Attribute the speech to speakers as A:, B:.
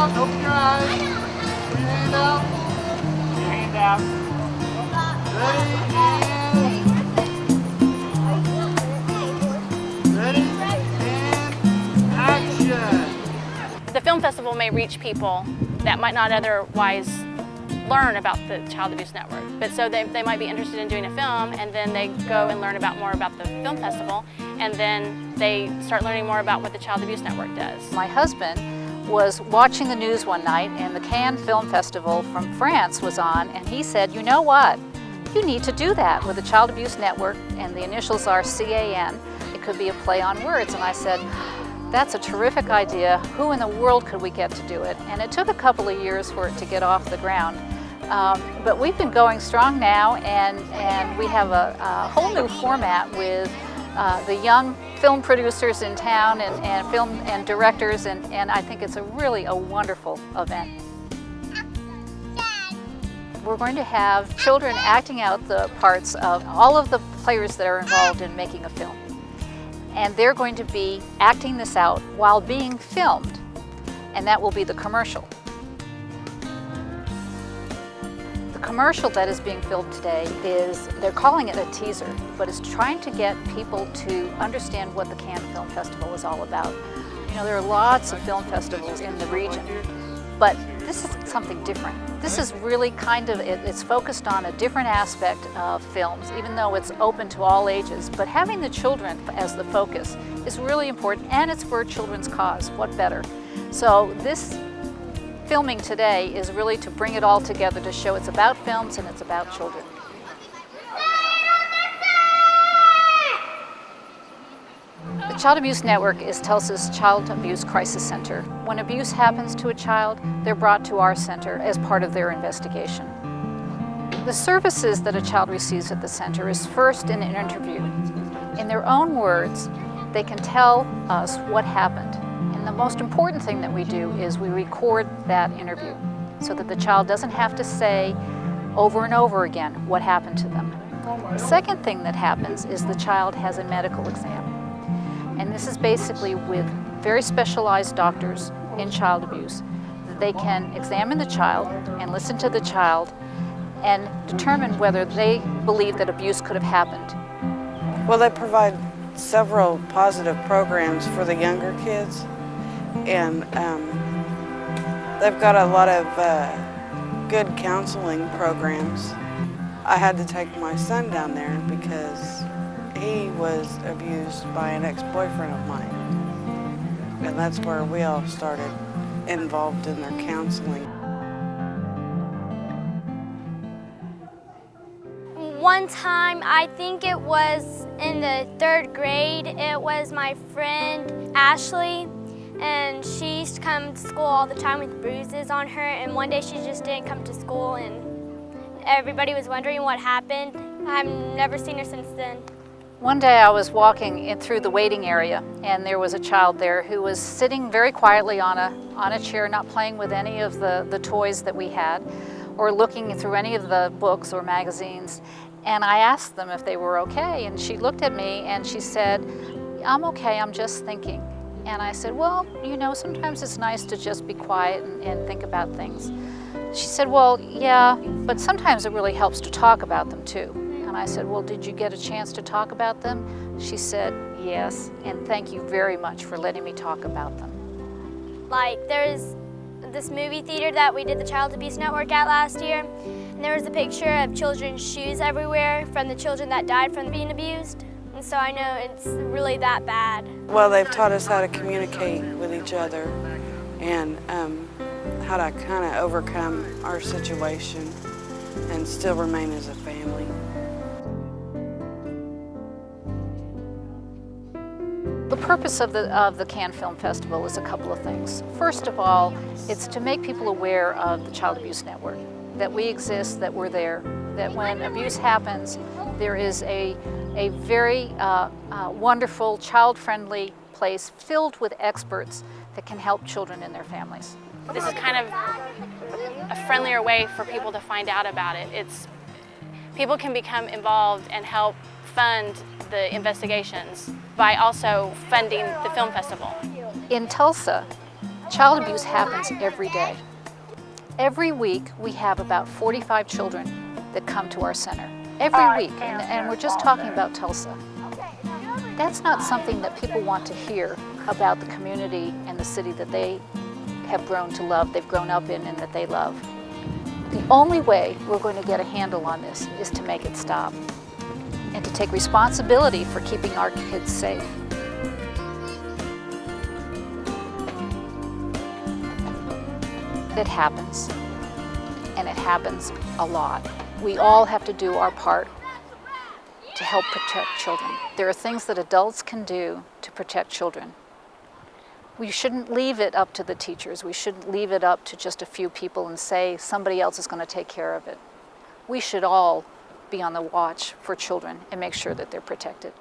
A: out, open your eyes. Your hand out. Your hand out. Ready and action.
B: The film festival may reach people that might not otherwise learn about the Child Abuse Network. But so they might be interested in doing a film, and then they go and learn more about the film festival, and then they start learning more about what the Child Abuse Network does.
C: My husband was watching the news one night, and the Cannes Film Festival from France was on, and he said, you know what? You need to do that with the Child Abuse Network, and the initials are CAN. It could be a play on words. And I said, that's a terrific idea. Who in the world could we get to do it? And it took a couple of years for it to get off the ground. But we've been going strong now, and we have a whole new format with the young film producers in town and film and directors, and I think it's really a wonderful event. We're going to have children acting out the parts of all of the players that are involved in making a film. And they're going to be acting this out while being filmed, and that will be the commercial. The commercial that is being filmed today they're calling it a teaser, but it's trying to get people to understand what the Cannes Film Festival is all about. You know, there are lots of film festivals in the region, but this is something different. This is really it's focused on a different aspect of films, even though it's open to all ages. But having the children as the focus is really important, and it's for a children's cause. What better? So this filming today is really to bring it all together to show it's about films and it's about children. The Child Abuse Network is Tulsa's Child Abuse Crisis Center. When abuse happens to a child, they're brought to our center as part of their investigation. The services that a child receives at the center is first an interview. In their own words, they can tell us what happened. And the most important thing that we do is we record that interview so that the child doesn't have to say over and over again what happened to them. The second thing that happens is the child has a medical exam. And this is basically with very specialized doctors in child abuse. They can examine the child and listen to the child and determine whether they believe that abuse could have happened.
D: Well, they provide several positive programs for the younger kids, and they've got a lot of good counseling programs. I had to take my son down there because he was abused by an ex-boyfriend of mine. And that's where we all started involved in their counseling.
E: One time, I think it was in the 3rd grade, it was my friend Ashley, and she used to come to school all the time with bruises on her, and one day she just didn't come to school, and everybody was wondering what happened. I've never seen her since then.
C: One day I was walking through the waiting area, and there was a child there who was sitting very quietly on a chair, not playing with any of the toys that we had, or looking through any of the books or magazines. And I asked them if they were okay, and she looked at me and she said, "I'm okay, I'm just thinking." And I said, "Well, you know, sometimes it's nice to just be quiet and think about things." She said, "Well, yeah, but sometimes it really helps to talk about them too." And I said, "Well, did you get a chance to talk about them?" She said, "Yes, and thank you very much for letting me talk about them."
E: Like, there's this movie theater that we did the Child Abuse Network at last year, and there was a picture of children's shoes everywhere from the children that died from being abused. And so I know it's really that bad.
D: Well, they've taught us how to communicate with each other and how to kind of overcome our situation and still remain as a family.
C: The purpose of the Cannes Film Festival is a couple of things. First of all, it's to make people aware of the Child Abuse Network, that we exist, that we're there, that when abuse happens, there is a very wonderful, child-friendly place filled with experts that can help children and their families.
B: This is kind of a friendlier way for people to find out about it. People can become involved and help fund the investigations by also funding the film festival.
C: In Tulsa, Child abuse happens every day. Every week we have about 45 children that come to our center. Every week, and we're just talking about Tulsa. That's not something that people want to hear about the community and the city that they have grown to love, they've grown up in, and that they love. The only way we're going to get a handle on this is to make it stop and to take responsibility for keeping our kids safe. It happens, and it happens a lot. We all have to do our part to help protect children. There are things that adults can do to protect children. We shouldn't leave it up to the teachers. We shouldn't leave it up to just a few people and say somebody else is going to take care of it. We should all be on the watch for children and make sure that they're protected.